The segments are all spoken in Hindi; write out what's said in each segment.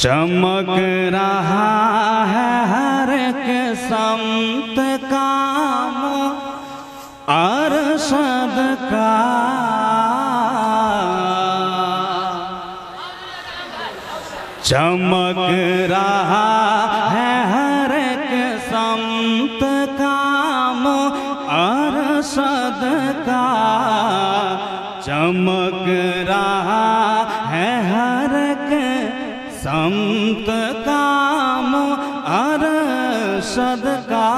चमक रहा है हर एक संत काम अरशद का। चमक रहा है हर एक संत काम अरशद का। चमक रहा है हर एक संत काम अरशद का।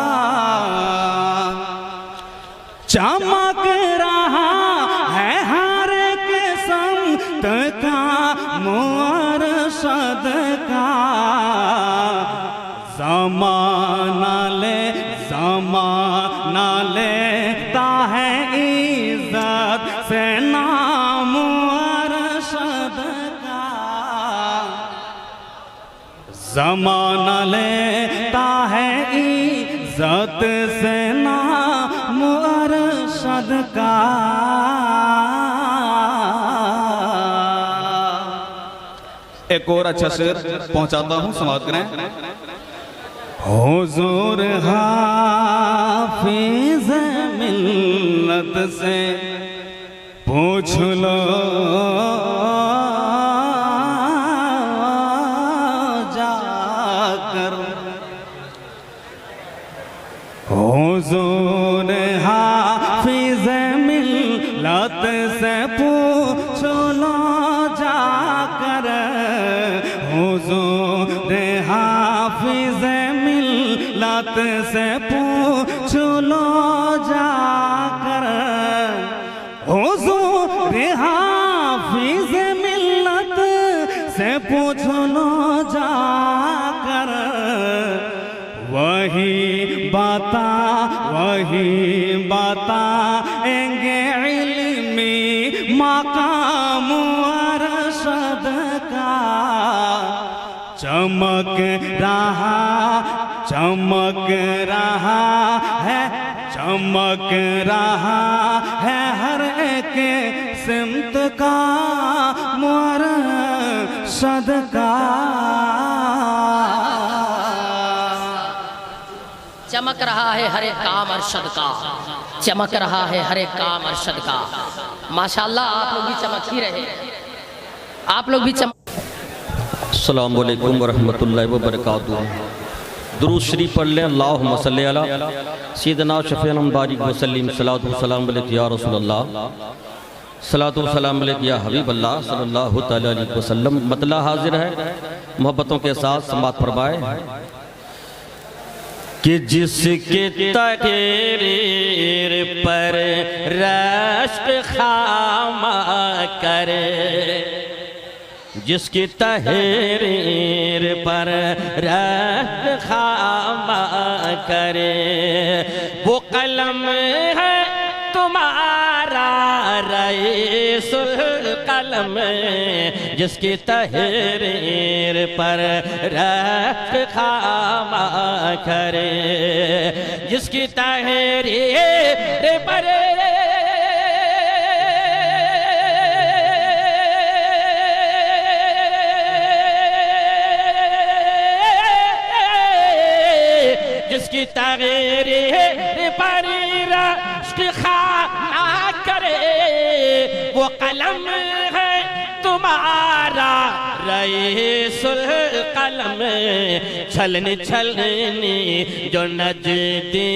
चमक रहा है हर एक संत काम अरशद का। ज़माना लेता है इज्जत से नाम अरशद का। ज़माना लेता है इज्जत से नाम अरशद का। एक और अच्छा शेर पहुंचाता हूं, समाप्त करें। हुजूर हाफिज मिल्लत से पूछ लो जाकर। हुजूर हाफिज मिल्लत से पूछ लो जाकर। हुजूर हाफिज मिल्लत से पूछ लो जाकर। हुजूर हाफिज मिल्लत से पूछ लो जाकर। वही बताएंगे इल्मी मकाम अरशद का। चमक रहा है हर एक सिमत का अरशद का। चमक रहा है हर एक काम अरशद का। चमक रहा है हर एक काम अरशद का। माशाअल्लाह, आप लोग भी चमक ही रहे, आप लोग भी चमक। अस्सलामु अलैकुम वरहमतुल्लाहि वबरकातुहू। दुरूद शरीफ पढ़ लें। अल्लाहुम्मा सल्ली अला सय्यिदना शफ़ीअना बारिक वसल्लिम। सलातु वस्सलाम अलैका या रसूलल्लाह। सलातु वस्सलाम अलैका या हबीबल्लाह सल्लल्लाहु तआला अलैहि वसल्लम। मतला हाजिर है, मोहब्बतों के साथ समाअत फरमाए कि जिसके तहरीर पर रश्क खामा करे। जिसकी तहरीर पर रश्क खामा करे। वो कलम है तुम्हारा रईसुल कलम। जिसकी तहरीर पर रश्क खामा करे। जिसकी तहरीर पर जिसकी तहरीर पर रश्क खामा करे। वो कलम है तुम्हारा रईसुल कलम। छलनी छलनी जो नजदी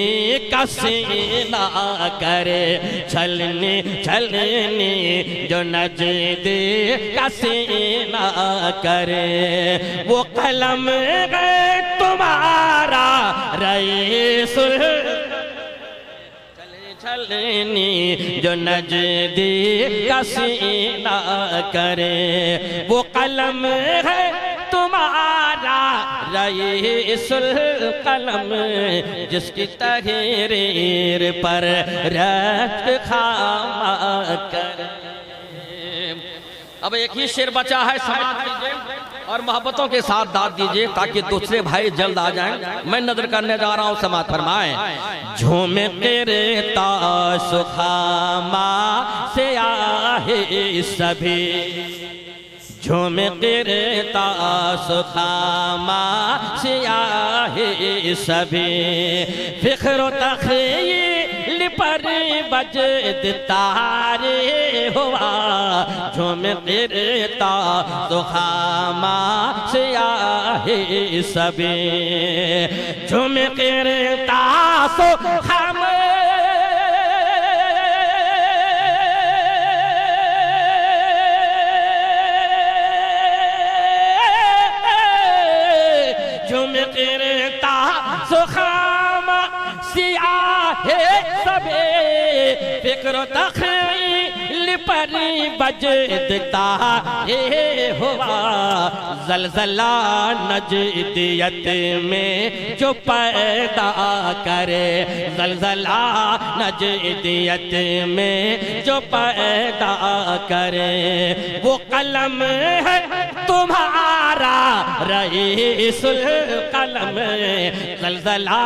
का सीना करे। छलनी छलनी जो नजदी का सीना करे। वो कलम है तुम्हारा रईसुल छलनी जो नजदी का सीना करे। वो कलम है तुम्हारा रईसुल कलम। जिसकी तहरीर पर रश्क खामा करे। अब एक ही शेर बचा है, समाप्त कीजिए और मोहब्बतों के साथ दाद दीजिए ताकि दूसरे भाई जल्द आ जाएं। मैं नजर करने जा रहा हूँ, समाप्त फरमाएं। झूमे तेरे तासुखामा से आहे सभी। झूम गिरता सुखामा सियाहे सभी फिक्र तखील पर बजद तारे हुआ झूम गिरता सुखामा सियाहे सभी झूम गिरता सुखामा झूम गिरता सुखामा सियाहे सबे फिक्र तखील पर बजदता ये हुआ ज़लज़ला नजदियत में जो पैदा करे ज़लज़ला नजदियत में जो पैदा करे वो कलम है तुम्हारा रईसुल कलम ज़लज़ला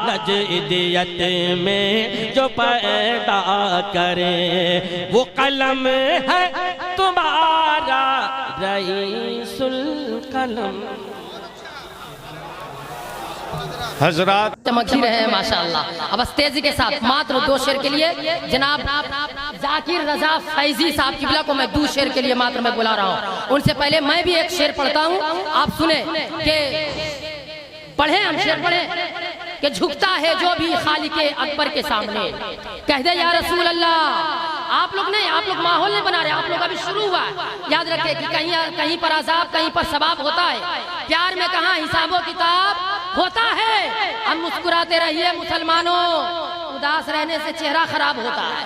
नजदियत में जो पैदा करे वो कलम है तुम्हारा रईसुल कलम। हजरात चमक ही रहे माशाअल्लाह। अब तेजी के साथ मात्र 2 शेर के लिए जनाब जाकिर रजा फैजी साहब किबला को मैं 2 शेर के लिए मात्र मैं बुला रहा हूँ। उनसे पहले मैं भी एक शेर पढ़ता हूँ, आप सुने कि पढ़े हम शेर पढ़े कि झुकता है जो भी खालिके अकबर के सामने कह दे या रसूल अल्लाह। आप लोग नहीं, आप लोग माहौल नहीं बना रहे, आप लोग अभी शुरू हुआ है। याद रखे कि कहीं पर अजाब कहीं पर सवाब होता है। प्यार में कहाँ हिसाबो किताब होता है। हम मुस्कुराते रहिए मुसलमानों, उदास रहने से चेहरा खराब होता है,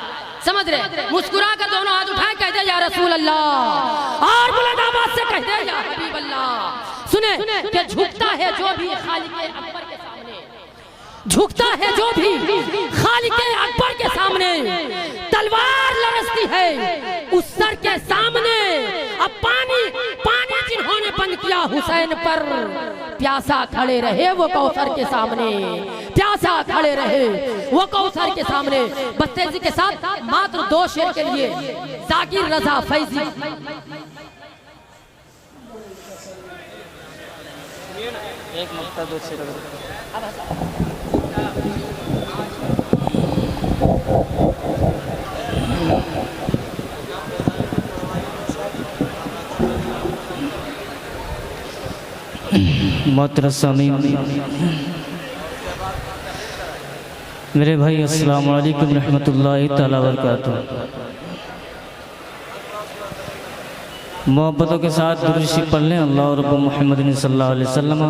समझ रहे। मुस्कुरा कर दोनों हाथ उठाए कह दे या रसूल अल्लाह और बुलंद आवाज से कह दे या हबीब अल्लाह। सुने कि झुकता है जो भी खालिके अकबर के सामने, झुकता है जो भी खालिके अकबर के सामने, तलवार लरसती है उस सर के सामने। अब पानी जिन्होंने बंद किया हुसैन पर, प्यासा खड़े रहे वो कौसर के सामने, प्यासा खड़े रहे वो कौसर के सामने। बस तेजी के साथ मात्र 2 शेर के लिए जाकिर रजा फैजी। एक मक्ता 2 शेर मोहतरम मेरे भाई अस्सलाम वालेकुम रहमतुल्लाहि ताला बरकातुहू। मोहब्बतों के साथ दुरूद शरीफ पढ़ लें। अल्लाह रब्बु मुहम्मद सल्लल्लाहु अलैहि वसल्लम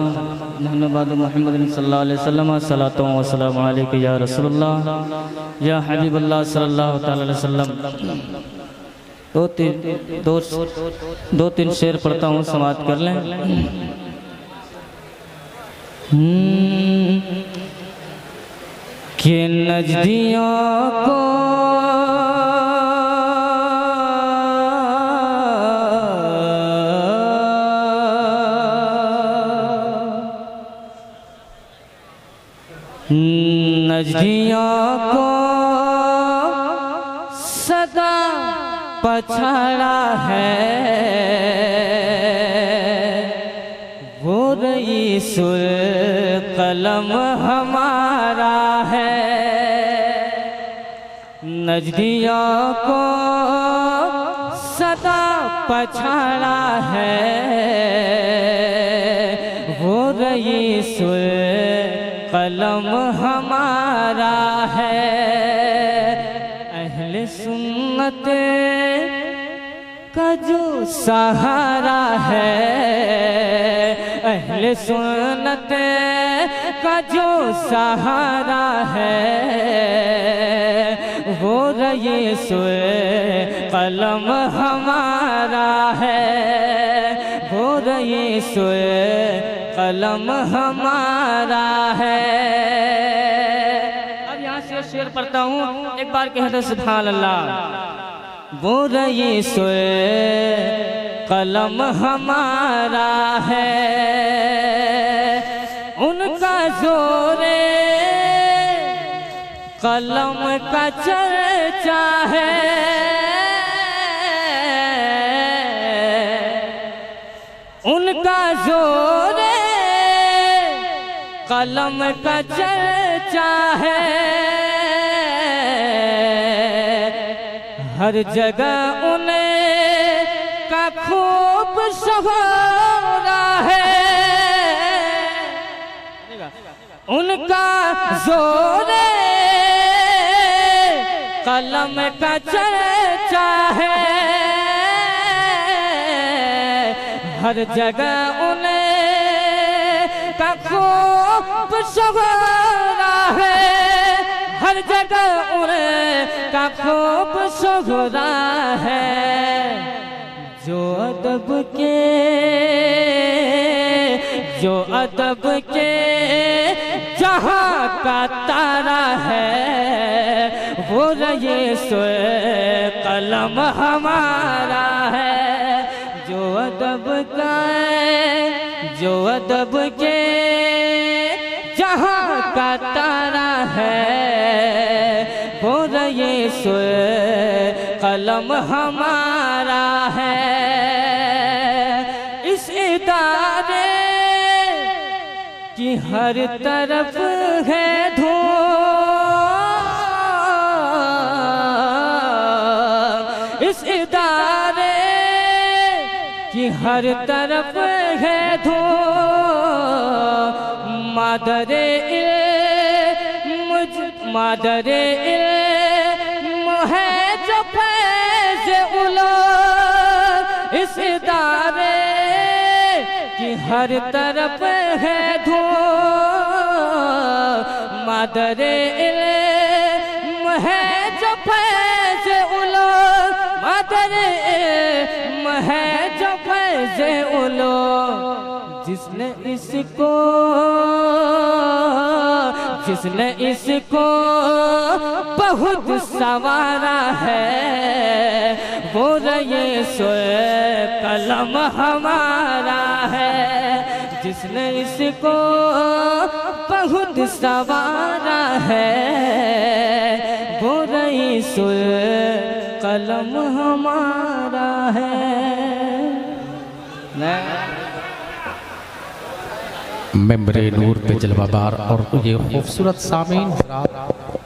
नहनु मुहम्मद सल्लल्लाहु अलैहि वसल्लम सलातो व सलाम अलैका या रसूलुल्लाह या हबीबल्लाह सल्लल्लाहु तआला अलैहि वसल्लम। 2-3 शेर पढ़ता हूँ, समाअत कर लें। कि नजदियों को सदा पछाड़ा है वो रईसुल कलम हमारा है। नजदियों को सदा पछाड़ा है वो रईसुल कलम हमारा है। अहले सुन्नत का जो सहारा है, अहले सुन्नत का जो सहारा है वो रईसुल कलम हमारा है, वो रईसुल कलम हमारा है। अब यहाँ से शेर पढ़ता हूँ, एक बार कहते सुभान अल्लाह। वो रईसुल कलम हमारा है, उनका जोरे कलम का चर्चा है। उनका जोर कलम का चर्चा है, हर जगह उनका खूब सहारा है। उनका जोर कलम का चर्चा है, हर जगह उनका खूब सहारा है, हर जगह उनका खूब सहारा है। जो अदब के जहाँ का तारा है, वो रहे सो कलम हमारा है। जो अदब के जहाँ का तारा है, वो रहे सो कलम हमारा है। इस इदारे की हर तरफ है धूम, इस इदारे की हर तरफ है धूम। मादरे इल्म है जो फैज़ उलो, इस इदारे की हर तरफ है धूम। मादरे इल्म है जो फैज़ उलो, मादरे इल्म है जो फैज़ उलो। जिसने इसको बहुत संवारा है, वो रहे सो कलम हमारा है। जिसने इसको बहुत संवारा है, वो रहे सो कलम हमारा है। मेंबरे नूर पे जलवाबार और ये खूबसूरत सामीन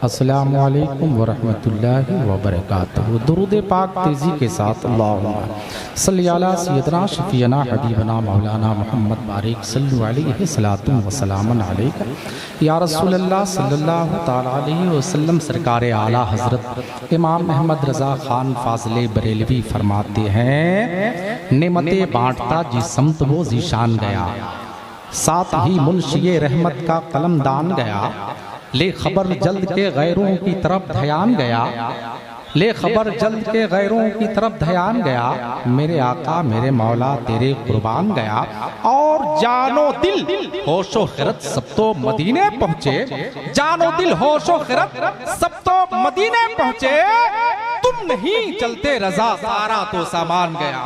अस्सलामु अलैकुम वरहमतुल्लाहि वबरकातुहू। दुरूद पाक तेज़ी के साथ अल्लाहुम्मा सल्ली अला सय्यदना शफीना हबीबना मौलाना मोहम्मद बारिक सल्लु अलैहि सलातु व सलामन अलैका या रसूलल्लाह सल्लल्लाहु तआला अलैहि वसल्लम। सरकार आला हज़रत इमाम अहमद रज़ा ख़ान फ़ाज़िले बरेलवी फरमाते हैं, नेमतें बाँटता जी समत वो ज़ीशान गया, साथ ही मुंशिए रहमत का कलम दान गया। ले खबर जल्द के गैरों की तरफ ध्यान गया, ले खबर जल्द के गैरों की तरफ ध्यान गया। मेरे आका मेरे मौला तेरे कुर्बान गया। और जानो दिल होशो खिरत सब तो मदीने पहुँचे, जानो दिल होशो खिरत सब तो मदीने पहुँचे। तुम नहीं चलते रजा सारा तो सामान गया,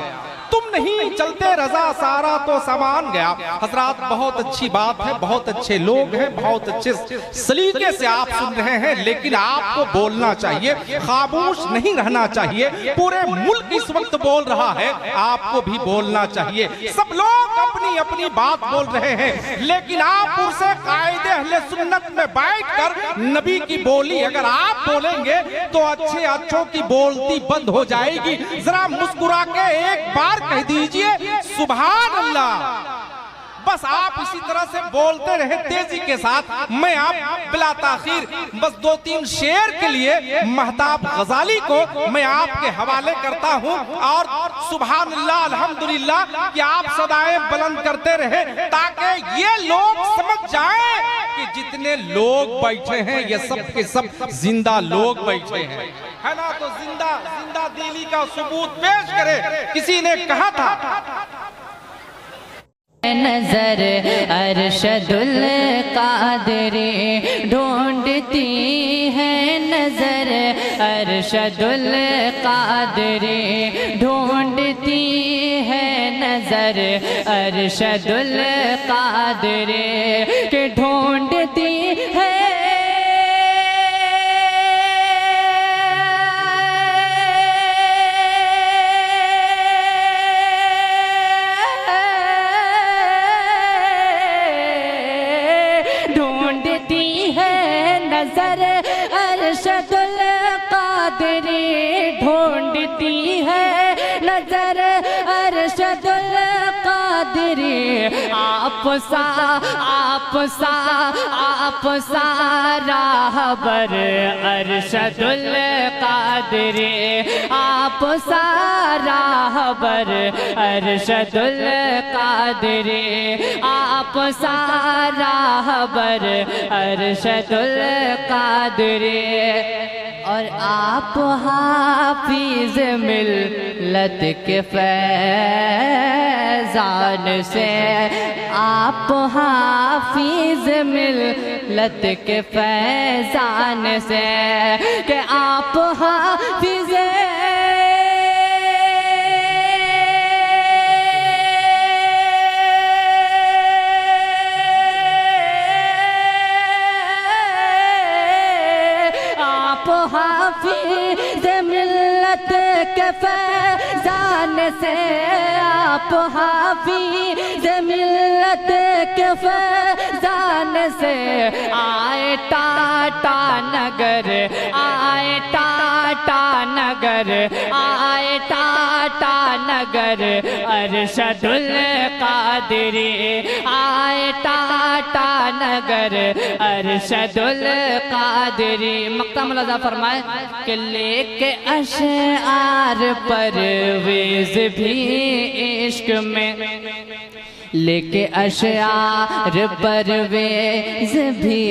तुम नहीं चलते रजा सारा तो सामान गया। हजरात बहुत अच्छी बात है, बहुत अच्छे लोग हैं, बहुत अच्छे सलीके से आप सुन रहे हैं, लेकिन आपको बोलना चाहिए, खामोश नहीं रहना चाहिए। पूरे मुल्क इस वक्त बोल रहा है, आपको भी बोलना चाहिए। सब लोग अपनी अपनी बात बोल रहे हैं, लेकिन आप उनसे कायदे अहले सुन्नत में बैठकर नबी की बोली अगर आप बोलेंगे तो अच्छे अच्छों की बोलती बंद हो जाएगी। जरा मुस्कुरा के एक बार कह दीजिए सुभान अल्लाह। बस आप इसी तरह से बोलते रहे तेजी के साथ। मैं आप बिला ताखीर बस 2-3 शेर के लिए महताब गजाली को मैं आपके हवाले करता हूं। और सुभान अल्लाह अल्हम्दुलिल्लाह कि आप सदाएं बुलंद करते रहे, ताकि ये लोग समझ जाएं कि जितने लोग बैठे हैं ये सब के सब जिंदा लोग बैठे हैं, है ना। तो जिंदा दिली का सबूत पेश करे। किसी ने कहा था नजर अरशदुल कादरे ढूंढती है, नजर अरशदुल कादरे ढूंढती है, नजर अरशदुल कादरे के ढूंढती है। नजर अरशदुल कादरी ढूंढती है नजर अरशदुल कादरी। आप सा राहबर अरशदुल कादरी। आप सा राहबर अरशदुल कादरी। आप सा राहबर अरशदुल कादरी। और आप हाफिज मिल्लत के फैजान से। आप हाफिज मिल्लत के फैजान से कि आप हाफिज हाफिज मिल्लत के फैजान से। आप हाफिज मिल्लत के फैजान से आए टाटा नगर। आए टाटा नगर। आए टाटा नगर अरशदुल कादरी। आए टाटा नगर अरशदुल कादरी। मक्का मुलाजा फरमाए कि लेके अशआर परवेज़ भी इश्क में। लेके अशआर परवेज़ भी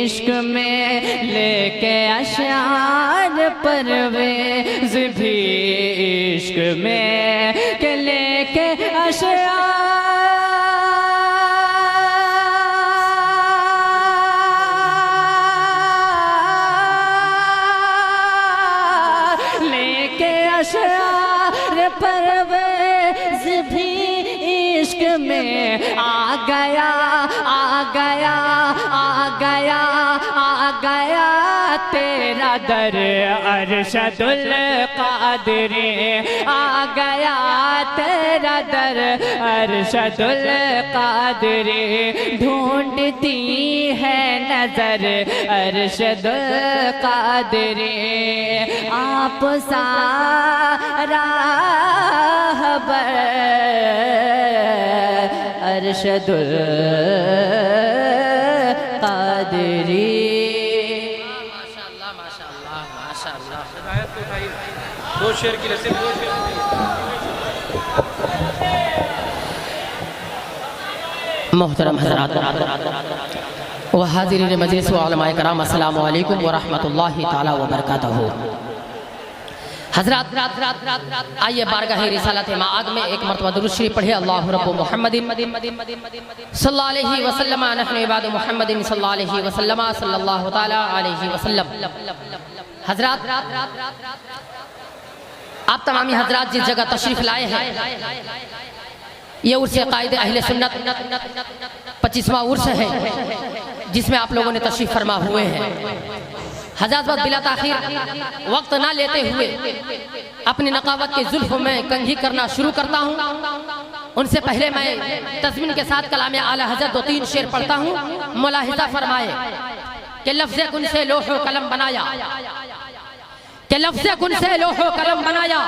इश्क में। लेके अशआर परवेज़ भी इश्क में कि लेके अशआर परवेज़ भी इश्क में आ गया तेरा दर अरशदुल कादरी। आ गया तेरा दर अरशदुल कादरी। ढूंढती है नजर अरशदुल कादरी। आप सा राहबर अरशदुल कादरी। दो शेर की रस्सी। मोहतरम हज़रात व हाज़िरीन मजलिस व उलमाए कराम, अस्सलामु अलैकुम व रहमतुल्लाहि ताला व बरकातहू। हज़रात आइए बारगाह रिसालत माआद में एक मरतबा दुरूद शरीफ पढ़े। अल्लाहु रब्बु मुहम्मदिन सल्लल्लाहु अलैहि वसल्लम नहनु इबादु मुहम्मदिन सल्लल्लाहु अलैहि वसल्लम सल्लल्लाहु ताला अलैहि वसल्लम। हज़रात आप तमामी हज़रात जिस जगह तशरीफ़ लाए हैं ये उर्स क़ाइद अहले सुन्नत 25वां उर्स है जिसमें आप लोगों ने तशरीफ़ फरमा हुए हैं। हज़रात बस बिला ताख़ीर वक्त ना लेते हुए अपनी नकावत के जुल्फ़ में कंघी करना शुरू करता हूँ। उनसे पहले मैं तज़मीन के साथ कलाम आला हज़रत 2-3 शेर पढ़ता हूँ। मुलाहिज़ा फरमाए कि लफ्ज़ कुन से लोहो कलम बनाया। कि लफ्ज़ कुन से लोहो कलम बनाया।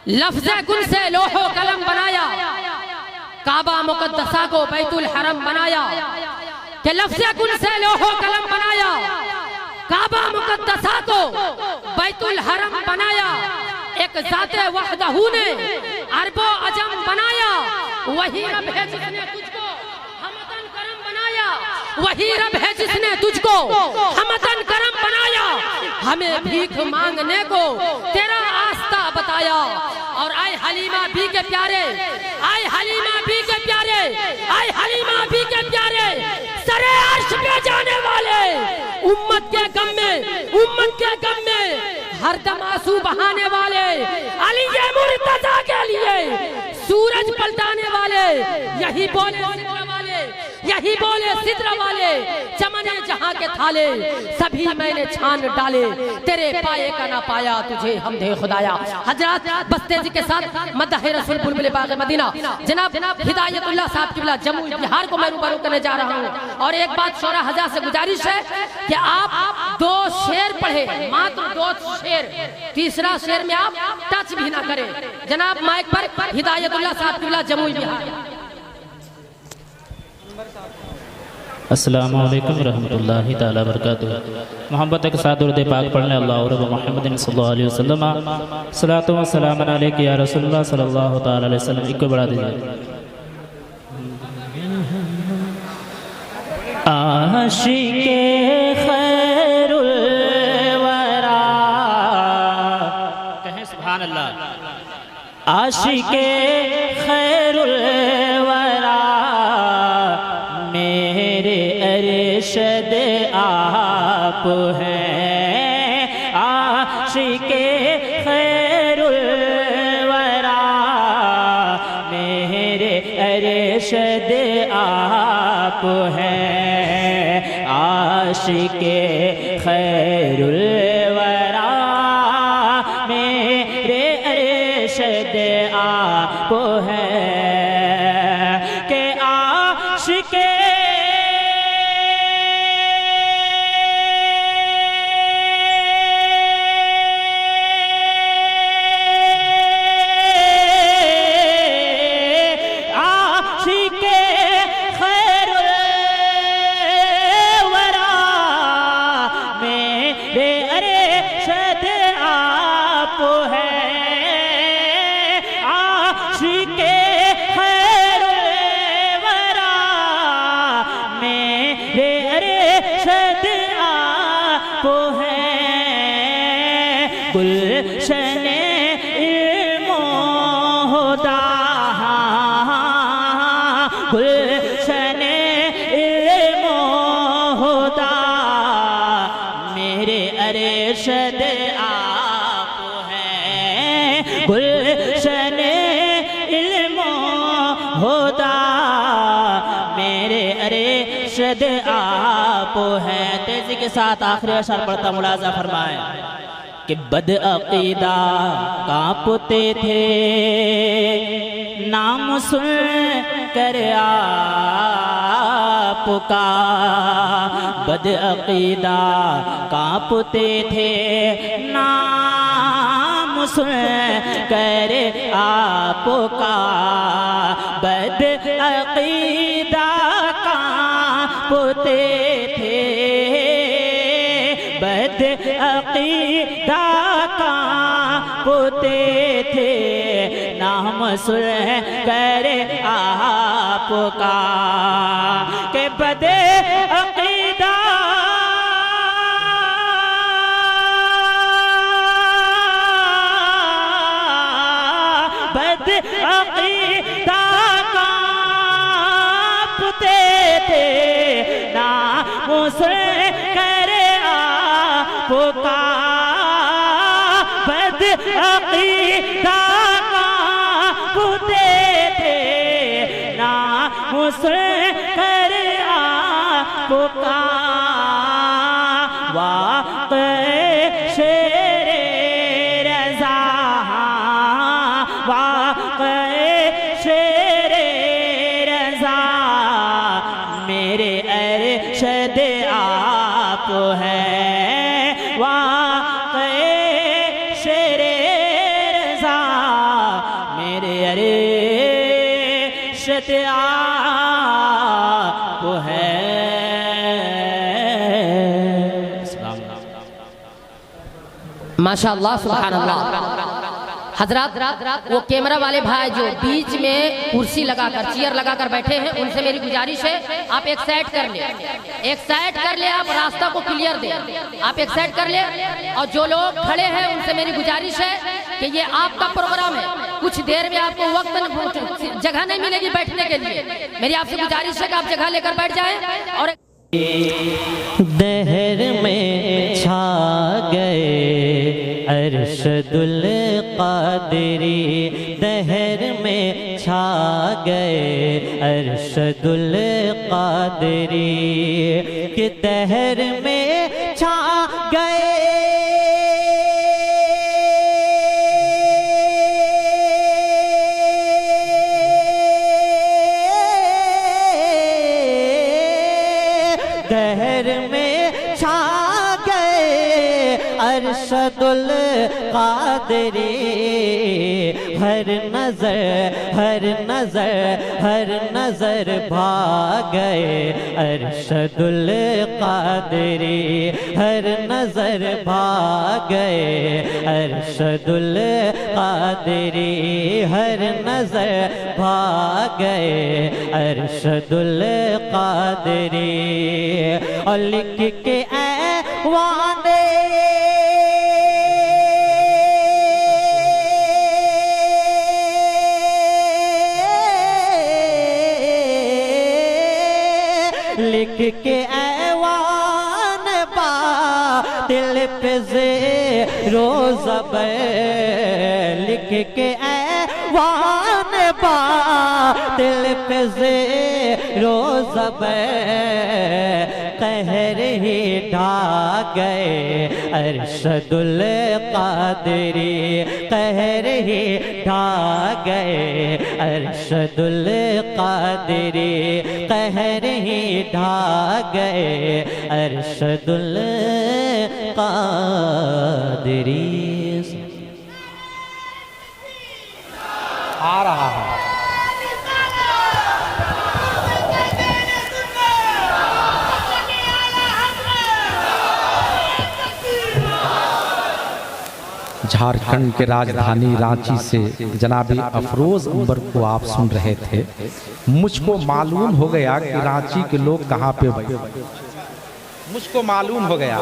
लफ्ज़ कुन से लोहो कलम बनाया। काबा मुक़द्दसा को बैतुल हरम बनाया। कि लफ्ज़ कुन से लोहो कलम बनाया। काबा मुक़द्दसा को बैतुल हरम बनाया। एक ज़ाते वहदहू ने अरबो अजम बनाया। वही रब है जिसने तुझको हमतन करम बनाया। वही रब है जिसने तुझको हमतन करम बनाया। हमें भीख मांगने को तेरा आस्था बताया। और आए हलीमा भी के प्यारे, आए हलीमा भी के प्यारे, आए हलीमा भी के प्यारे, सरे अर्श पे जाने वाले, उम्मत के गम में हर दम आंसू बहाने वाले, अली मुर्तजा के लिए सूरज पलटाने वाले, यही बोले वाले यही बोले सिदरा वाले चमने जहां के थाले, सभी मैंने छान डाले, तेरे पाए का ना पाया तुझे हमदे खुदाया। हजरत बस तेजी के साथ मदह रसूल बुलबुल बाग मदीना जनाब हिदायतुल्लाह साहब किबला जम्मू बिहार को मैं रूबरू करने जा रहा हूँ। और एक बात शोरा हज़ार से गुजारिश है कि आप 2 शेर पढ़े, मात्र 2 शेर, तीसरा शेर में आप टच भी ना करें। जनाब माइक पर हिदायतुल्लाह साहब किबला जम्मू बिहार। अस्सलामु अलैकुम रहमतुल्लाहि ताला बरकातुहू। मोहब्बत के साथ दुरूद पाक पढ़ने अल्लाह और मोहम्मद सल्लल्लाहु अलैहि वसल्लम सलातो व सलाम अलैका या रसूलुल्लाह सल्लल्लाहु ताला अलैहि वसल्लम। इको बढ़ा दीजिए। आशिके खैरुल वरा, कहें सुभान अल्लाह। आशिके खैरुल वरा मेरे अरशद आप हैं। आशिके खैरुल वरा मेरे अरशद आप हैं। आशिके खैरुल वरा मेरे अरशद आप हैं। के आशिके गुलशन इल्मो होता, गुलशन इल्मो होता मेरे अरशद आप हैं। गुलशन इल्मो होता मेरे अरशद आप हैं। तेजी के साथ आखिरी अशर पढ़ता मुलाजा फरमाए कि बद अकीदा कांपते थे नाम सुन कर आपका। बद अकीदा कांपते थे नाम सुन कर आपका। बद अकीदा कांपते थे, बद अकीदा कांपते थे नाम सुन कर आपका। के बद अकीदा बद अकीदा कांपते थे नाम सुन कर आपका। बद अकीदा कांपते थे नाम सुन कर आपका। वाक़ई शेरे रज़ा, वाक़ई शेरे रज़ा मेरे अरशद आप हैं। वाक़ई शेरे रज़ा मेरे अरशद आप हैं। माशाअल्लाह सुभानअल्लाह। हजरत वो कैमरा वाले भाई जो बीच में कुर्सी लगाकर चेयर लगाकर बैठे हैं, उनसे मेरी गुजारिश है आप एक साइड कर ले, एक साइड कर ले, आप रास्ता को क्लियर दे, आप एक साइड कर ले। और जो लोग खड़े हैं उनसे मेरी गुजारिश है कि ये आपका प्रोग्राम है, कुछ देर में आपको वक्त जगह नहीं मिलेगी बैठने के लिए। मेरी आपसे गुजारिश है कि आप जगह लेकर बैठ जाएं। और दहर में छा गए अरशदुल क़ादिरी, दहर में छा गए अरशदुल कादरी के दहर में छा गए दहर में छा गए अरशदुल कादरी हर नजर भाग गए अरशदुल कादरी हर नजर भाग गए अरशदुल कादरी हर नजर भाग गए अरशदुल कादरी और लिख के ऐवाने लिख के ऐवान बा दिल पे ज़ेरो ज़बर लिख के ऐवान बा दिल पे ज़ेरो ज़बर कहर ही ढा गए अरशदुल कादरी कहर ही ढा गए अरशदुल कादरी कहर ही ढा गए अरशदुल कादरी। आ रहा है झारखंड के राजधानी रांची से जनाब अफरोज अंबर को आप सुन रहे थे। मुझको मालूम हो गया कि रांची के लोग कहाँ पे मुझको मालूम हो गया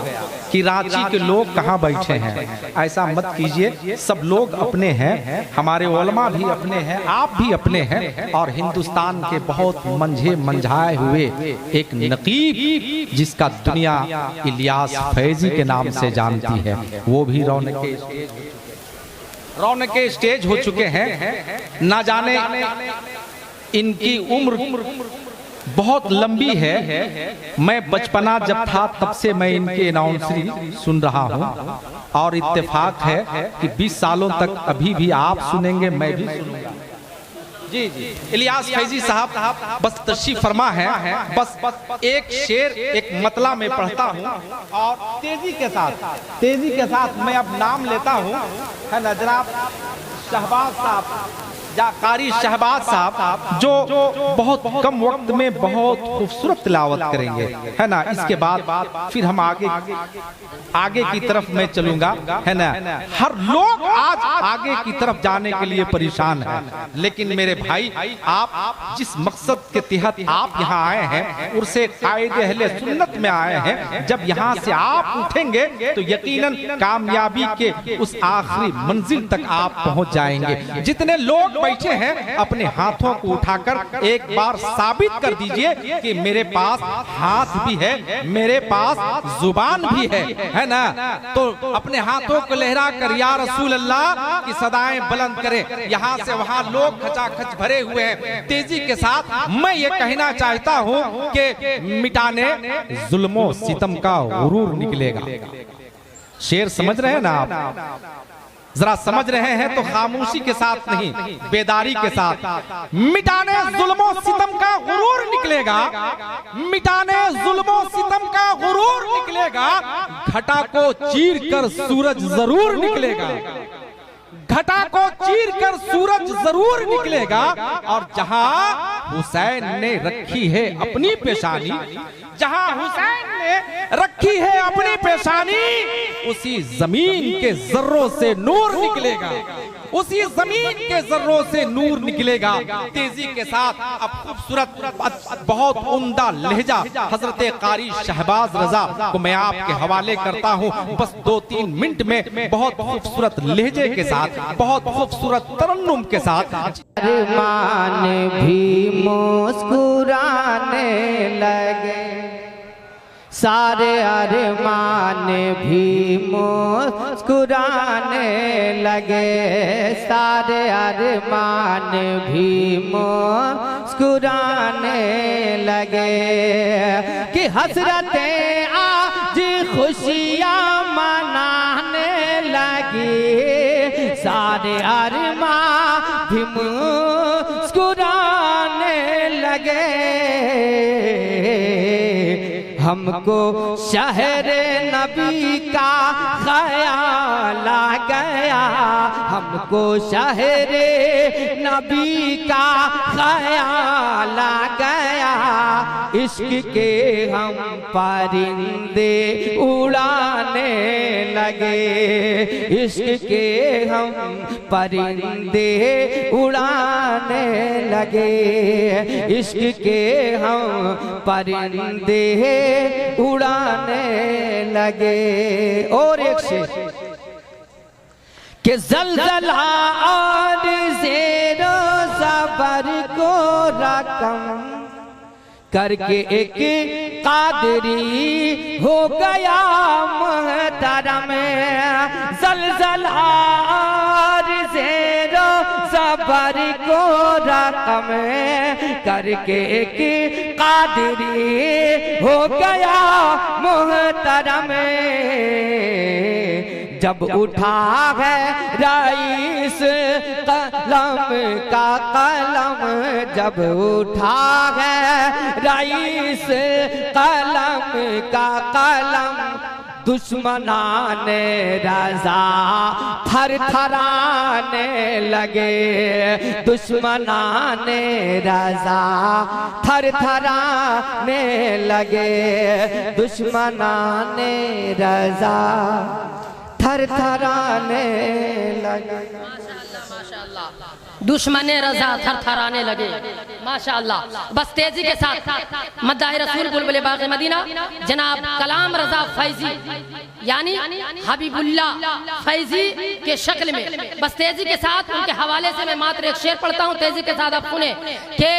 कि रांची के लोग कहाँ बैठे हैं। ऐसा मत कीजिए, सब लोग अपने हैं, हमारे उलमा भी अपने हैं, आप भी अपने हैं। और हिंदुस्तान के बहुत मंझे मंझाए हुए एक नकीब जिसका दुनिया इलियास फैजी के नाम से जानती है, वो भी रौनके स्टेज हो चुके हैं। ना जाने इनकी उम्र बहुत लंबी है। मैं बचपना जब था तब से मैं इनके अनाउंसरी सुन रहा हूँ और इत्तेफाक है कि 20 सालों तक अभी भी आप सुनेंगे, मैं भी सुनूंगा। जी जी, इलियास फैजी साहब बस तशरीफ फरमा है। बस एक शेर एक मतला में पढ़ता हूँ और तेजी के साथ मैं अब नाम लेता हूँ, है ना जनाब शहबाज साहब या कारी शहबाज साहब जो बहुत कम वक्त में बहुत खूबसूरत तिलावत करेंगे, है ना। इसके बाद फिर हम आगे की तरफ मैं चलूंगा, है ना। हर लोग आज आगे की तरफ जाने के लिए परेशान है, लेकिन मेरे भाई आप जिस मकसद के तहत आप यहाँ आए हैं उनसे कायदे अहले सुन्नत में आए हैं। जब यहाँ से आप उठेंगे तो यकीनन कामयाबी के उस आखिरी मंजिल तक आप पहुँच जाएंगे। जितने लोग बैठे हैं अपने हाथों को उठाकर एक बार साबित कर दीजिए कि मेरे पास हाथ भी है, मेरे पास जुबान भी है ना। तो अपने हाथों को लहरा कर या रसूल अल्लाह की सदाएं बुलंद करें। यहाँ से वहाँ लोग खचाखच भरे हुए हैं। तेजी के साथ मैं ये कहना चाहता हूँ कि मिटाने जुल्मों सितम का गुरूर निकलेगा। शेर समझ रहे हैं ना आप? जरा समझ रहे हैं तो खामोशी के साथ नहीं, बेदारी के साथ। मिटाने जुल्मों सितम का गुरूर निकलेगा, मिटाने जुल्मों सितम का गुरूर निकलेगा। घटा को चीर कर सूरज जरूर निकलेगा, घटा को चीर कर सूरज जरूर निकलेगा। और जहां हुसैन ने रखी है अपनी पेशानी, जहां हुसैन ने रखी है अपनी पेशानी, उसी जमीन के जर्रों से नूर निकलेगा, उसी जमीन के जर्रों से नूर निकलेगा। तेजी के साथ अब खूबसूरत बहुत उम्दा लहजा हजरत कारी शहबाज रजा को मैं आपके हवाले करता हूँ। बस 2-3 मिनट में बहुत खूबसूरत लहजे के साथ, बहुत खूबसूरत तरन्नुम के साथ अरमान भी मुस्कुराने लगे, सारे अरमान भी मुस्कुराने लगे, सारे अरमान भी मुस्कुराने लगे कि हसरतें आज खुशियाँ मनाने लगी, सारे अरमान भी मुस्कुराने लगे। हमको शहर नबी का ख्याल आ गया, हमको शहर नबी का ख्याल आ गया, इश्क के हम परिंदे उड़ाने लगे, इश्क के हम परिंदे उड़ाने लगे, इश्क के हम परिंदे उड़ाने लगे। और एक से कि ज़लज़ला और ज़ेरो ज़बर को रकम करके एक कादरी हो गया मुहतरम, ज़लज़ला और ज़ेरो ज़बर को रकम करके एक कादरी हो गया मुहतरम। जब उठा है रईस कलम का कलम, जब उठा है रईस कलम का कलम, दुश्मनाने रज़ा थर थराने लगे, दुश्मनाने रज़ा थर थराने लगे, दुश्मनाने रज़ा थर थराने लगे। दुश्मन रजा थर थराने लगे, माशाअल्लाह। बस तेजी के साथ मद्दाह रसूल बुलबुल बाग़ मदीना जनाब कलाम रजा फैजी यानी हबीबुल्लाह फैजी के शक्ल में, बस तेजी के साथ उनके हवाले से मैं मात्र एक शेर पढ़ता हूँ। तेजी के साथ आप सुने कि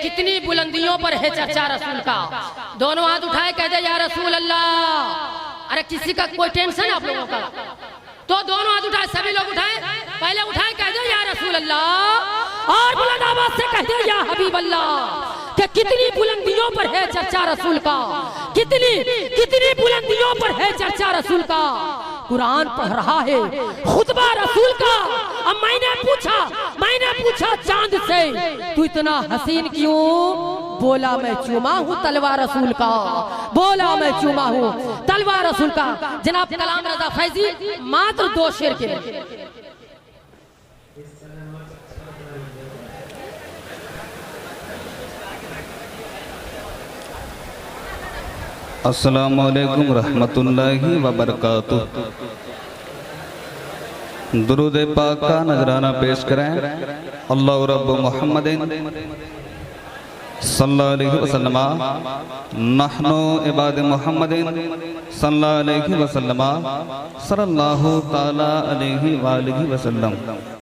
कितनी बुलंदियों पर है चर्चा रसूल का। दोनों हाथ उठाए कह दे या रसूल अल्लाह। अरे किसी का कोई टेंशन आप लोगों का तो दोनों हाथ उठाए, सभी लोग उठाए, पहले उठाए कह दो या रसूल अल्लाह, और बुलंद आवाज से कह दो या हबीब अल्लाह। कि कितनी बुलंदियों पर है चर्चा रसूल का, कितनी कितनी बुलंदियों पर है चर्चा रसूल का। कुरान पढ़ रहा है खुतबा रसूल का। अब मैंने पूछा चांद से तू इतना हसीन क्यों? बोला मैं चूमा हूँ तलवार रसूल का, बोला मैं चूमा हूँ तलवार रसूल का। जनाब कलाम रजा फैजी मात्र 2 शेर के अस्सलामु अलैकुम रहमतुल्लाहि व बरकातुह। दुरूद पाक का नजराना पेश करें। अल्लाह रब्ब मुहम्मदिन सल्लल्लाहु अलैहि वसल्लम नहनु इबाद मुहम्मदिन सल्लल्लाहु अलैहि वसल्लम सल्लल्लाहु ताला अलैहि व आलिहि वसल्लम।